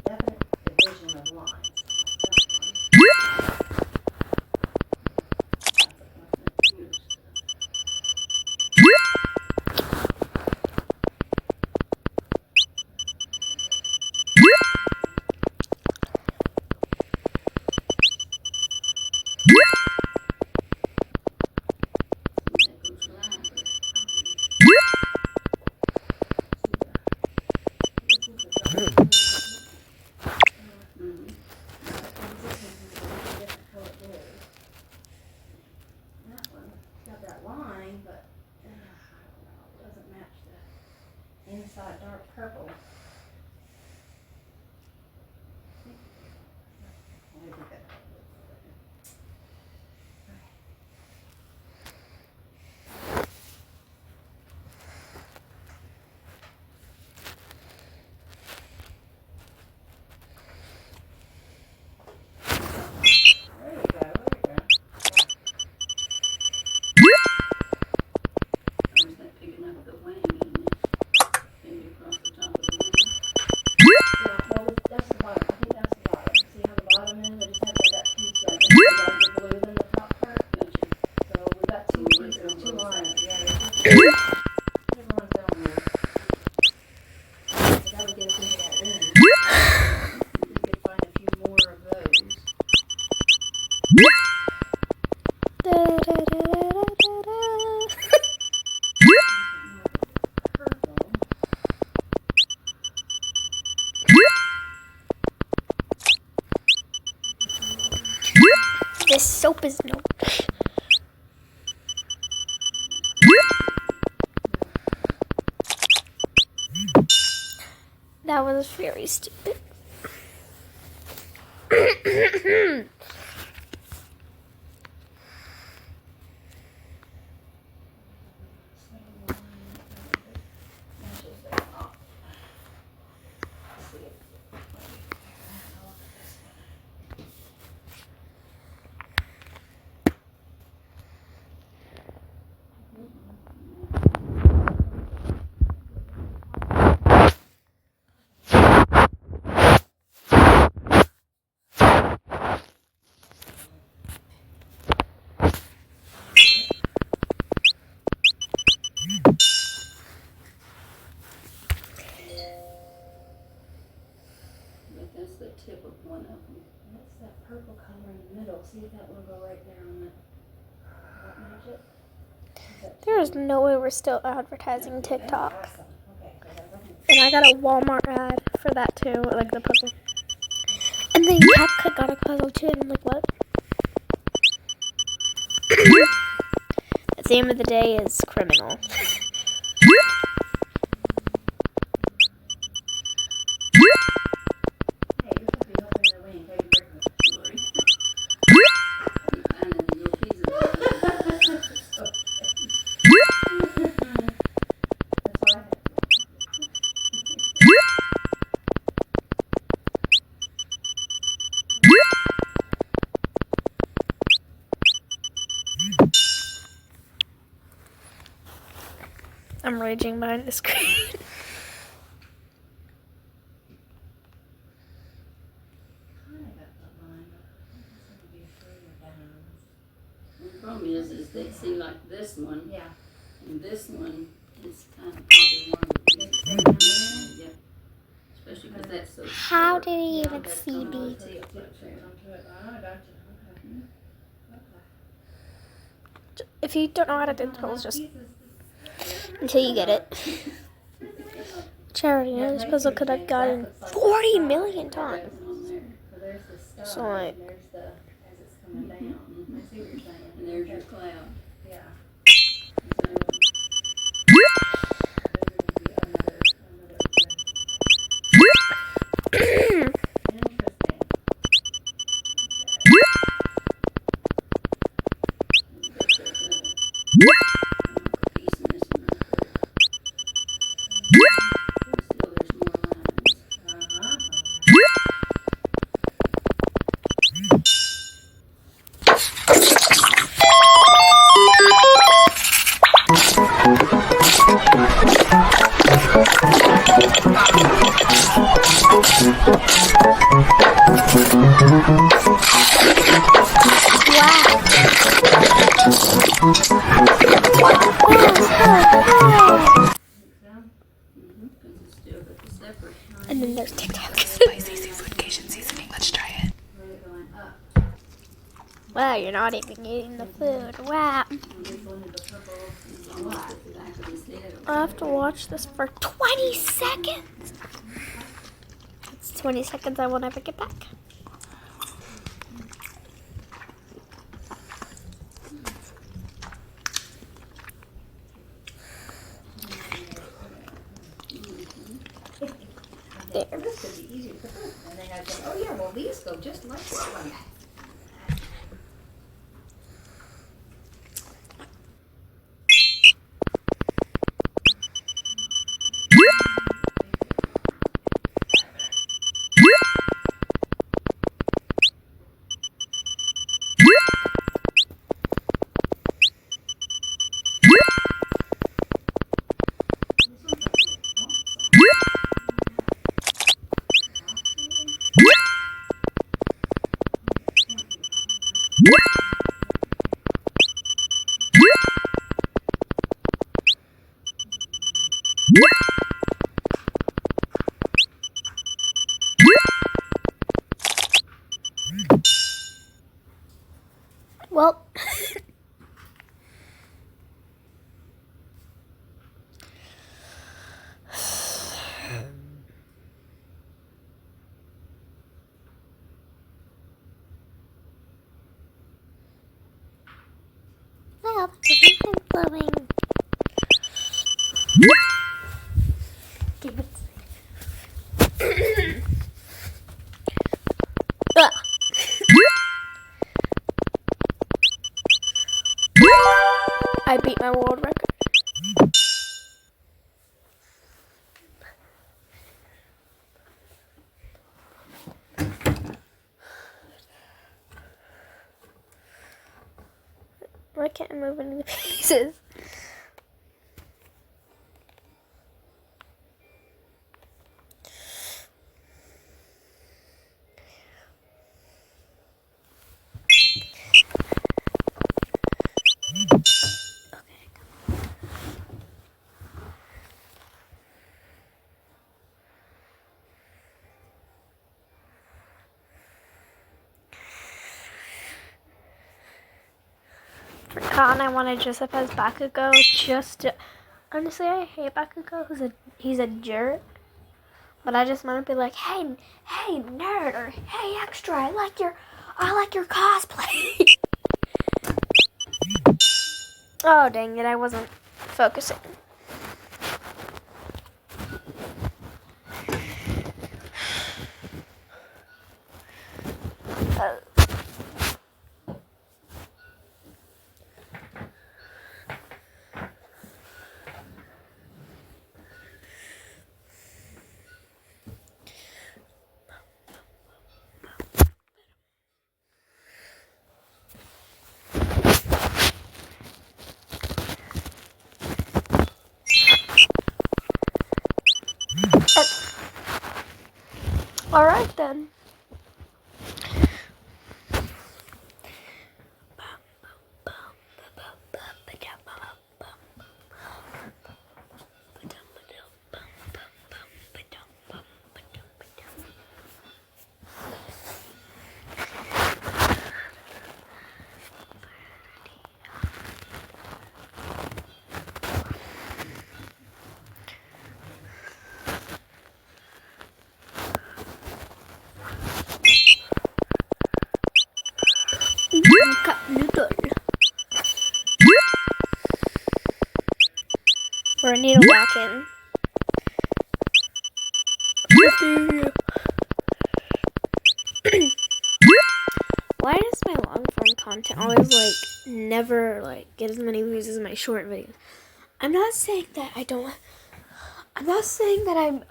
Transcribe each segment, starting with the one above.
Definite division of lines. Inside dark purple. This soap is no. That was very stupid. That's the tip of one of them. That's that purple color in the middle. See that logo right there on that? Match it? There is no way we're still advertising TikTok. Awesome. Okay, And I got a Walmart ad for that too, like the puzzle. And then CapCut got a puzzle too, and I'm like, what? At the end of the day is criminal. I'm raging behind the screen. The problem is they see like this one, yeah, and this one is kind of probably one of the yeah, especially because that's so. How did he even see me? If you don't know how to do puzzles, just until you get it. Charity, this puzzle could have gotten 40 million times. So like. And there's your cloud. Yeah. Thank you. Because it's still got the separate kind. And then there's TikTok. Spicy seafood Cajun seasoning. Let's try it. They're going up. Wow, you're not even eating the food. Wow. And this one is the purple. It's almost at the back of his head. I have to watch this for 20 seconds. It's 20 seconds I will never get back. There. This could be easy to cook. And then I said, oh yeah, well these go just like this one. Well, well, I'm blowing. Give it. Ugh. I beat my world record. Why can't I move any of the pieces? For Khan, I want to dress up as Bakugo just to... Honestly, I hate Bakugo. He's a jerk. But I just want to be like, hey nerd, or hey extra, I like your cosplay. Oh dang it, I wasn't focusing. Alright then. Cup noodle. Or a needle walk-in. Why does my long form content always never get as many views as my short videos? I'm not saying that I'm not saying that I'm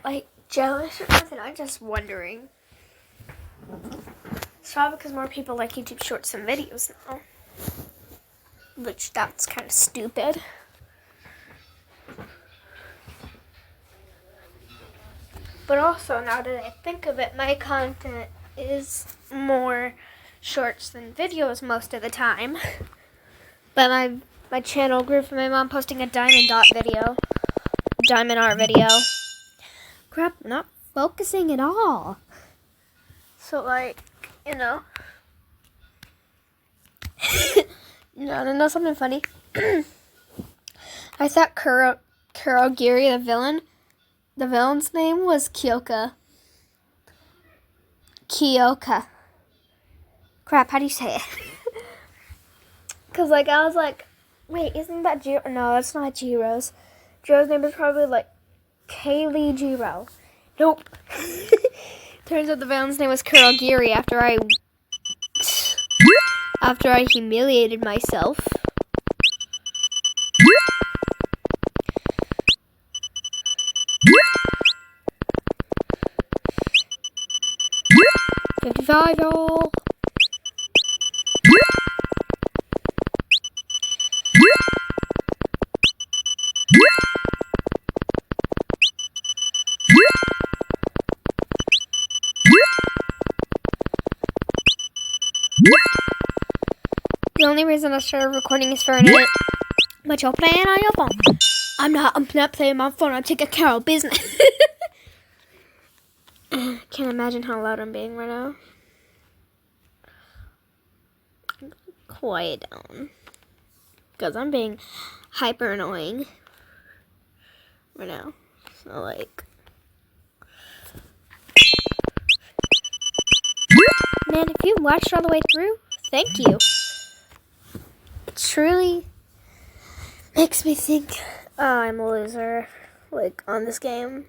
jealous or nothing. I'm just wondering. It's probably because more people like YouTube shorts than videos now. Which, that's kind of stupid. But also, now that I think of it, my content is more shorts than videos most of the time. But my channel grew from my mom posting a diamond art video. Crap, I'm not focusing at all. So, like, you know. No, to know something funny. I thought Kurogiri, the villain's name was Kyoka. Kyoka. Crap, how do you say it? Because, like, I was like, wait, isn't that Jiro? No, that's not Jiro's. Jiro's name is probably, like, Kaylee Jiro. Nope. Turns out the villain's name was Kurogiri after I humiliated myself. $55, y'all. The only reason I started recording is for an edit. But you're playing on your phone. I'm not playing my phone. I'm taking care of business. Can't imagine how loud I'm being right now. Quiet down. Because I'm being hyper annoying right now. So, like. Man, if you watched all the way through, thank you. It truly makes me think, oh, I'm a loser, like, on this game.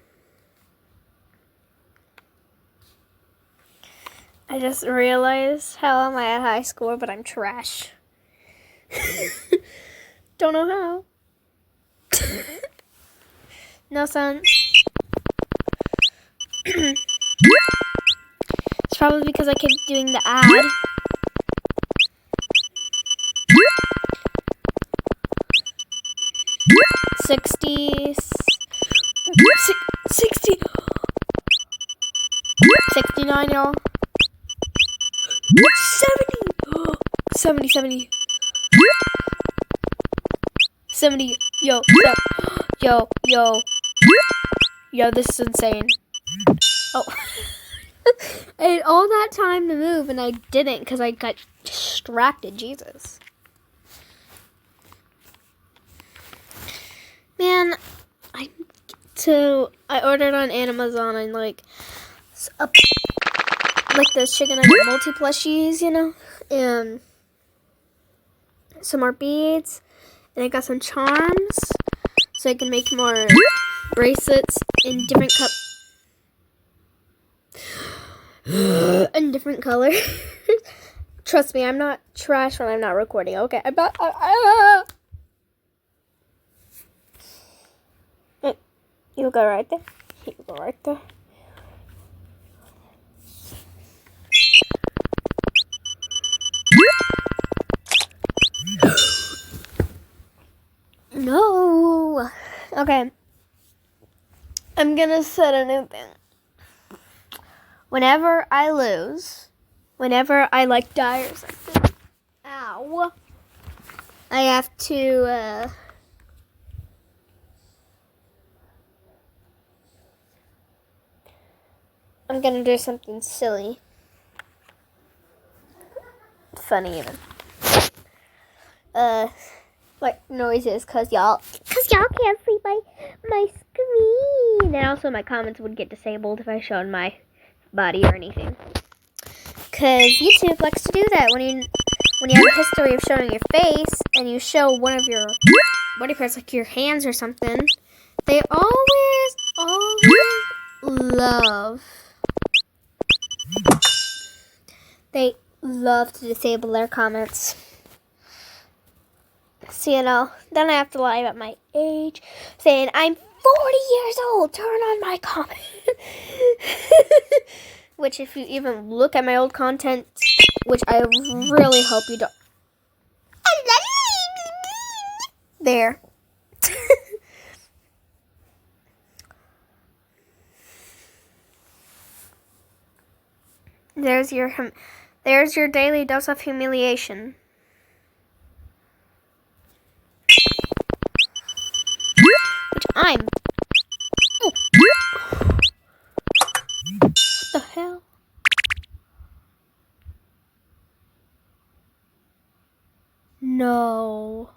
I just realized how am I at high score, but I'm trash. Don't know how. No sense. It's probably because I keep doing the ad. $60. 69, y'all. 70. 70. Yo. Yo, this is insane. Oh. I had all that time to move and I didn't because I got distracted. Jesus. Man, I ordered on Amazon and like those chicken nugget multi plushies, you know, and some more beads, and I got some charms so I can make more bracelets in different different colors. Trust me, I'm not trash when I'm not recording. Okay, You go right there. You go right there. No. Okay. I'm gonna set a new thing. Whenever I lose, whenever I like die or something, ow, I have to, I'm gonna do something silly. Funny even. Like noises, cause y'all can't see my screen. And also my comments would get disabled if I showed my body or anything. Cause YouTube likes to do that when you have a history of showing your face and you show one of your body parts, like your hands or something. They always love to disable their comments. So, you know, then I have to lie about my age, saying I'm 40 years old, turn on my comment. Which, if you even look at my old content, which I really hope you don't. There. There's your daily dose of humiliation. Which I'm No.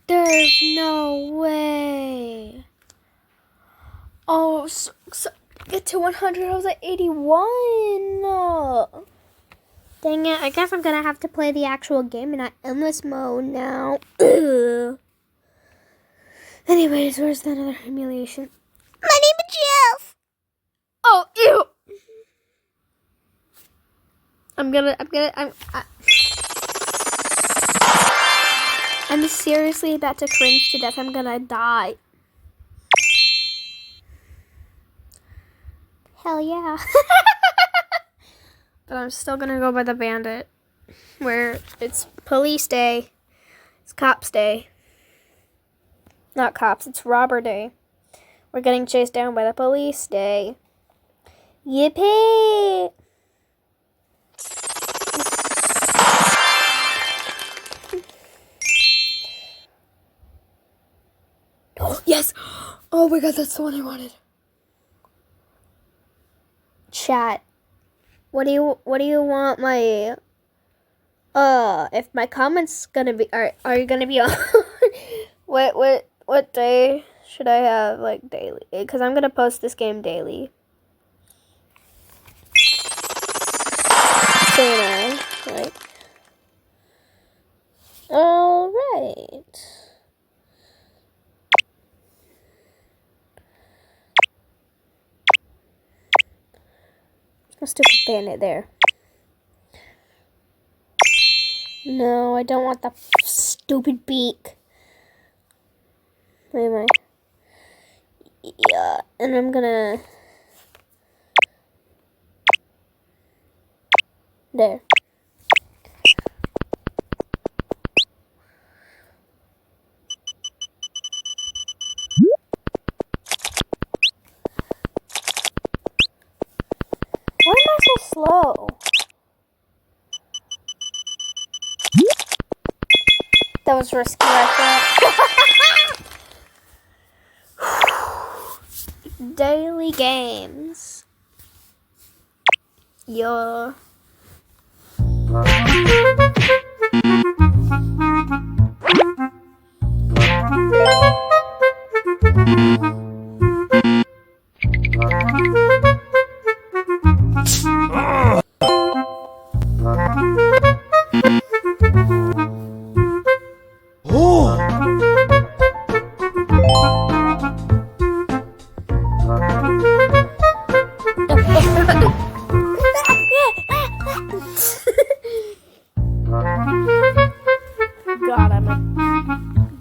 There's no way. Oh, so get to 100. I was at 81. No. Dang it. I guess I'm going to have to play the actual game and not endless mode now. Anyways, where's that other humiliation? My name is Jeff. Oh, ew. I'm seriously about to cringe to death. I'm gonna die. Hell yeah. But I'm still gonna go by the bandit. Where it's police day. It's cops day. Not cops, it's robber day. We're getting chased down by the police day. Yippee! Oh, yes! Oh my god, that's the one I wanted. Chat. What do you want my if my comments gonna be are you gonna be on what day should I have, like, daily? Because I'm gonna post this game daily. So now, like, all right. A stupid bandit there. No, I don't want the stupid beak. Where am I? Yeah, and I'm gonna... There. Why am I so slow? That was risky like that. Daily games. Yeah.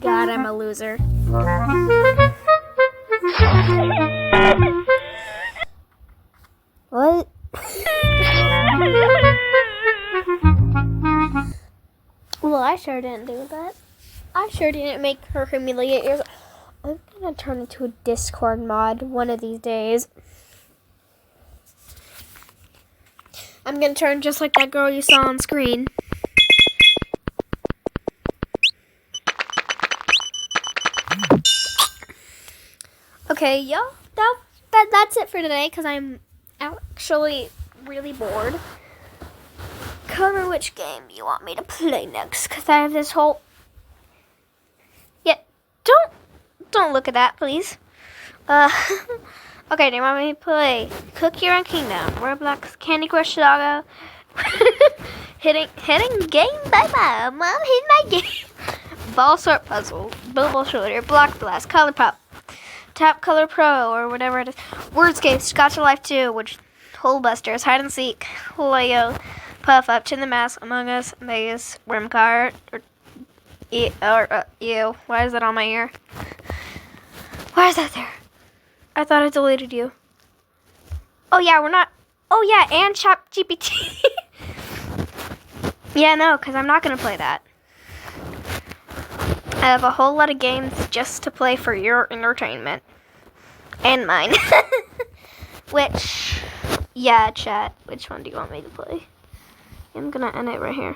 God, I'm a loser. What? Well, I sure didn't do that. I sure didn't make her humiliate yours. I'm gonna turn into a Discord mod one of these days. I'm gonna turn just like that girl you saw on screen. Okay, y'all, that's it for today, because I'm actually really bored. Comment which game you want me to play next, because I have this whole... Yeah, don't look at that, please. Okay, do you want me to play Cook Your Own Kingdom, Roblox, Candy Crush Saga, hitting game? Bye-bye, Mom, hit my game. Ball Sort Puzzle, Bubble Shooter, Block Blast, Color Pop, Tap Color Pro, or whatever it is. Wordscape, Scotch Alive 2, which Hole Busters, Hide and Seek, Lego, Puff Up, Chin the Mask, Among Us, Maze, Worm Cart, ew, why is that on my ear? Why is that there? I thought I deleted you. Oh yeah, we're not, oh yeah, and Chat GPT. Yeah, no, because I'm not going to play that. I have a whole lot of games just to play for your entertainment. And mine. Which, yeah, chat, which one do you want me to play? I'm gonna end it right here.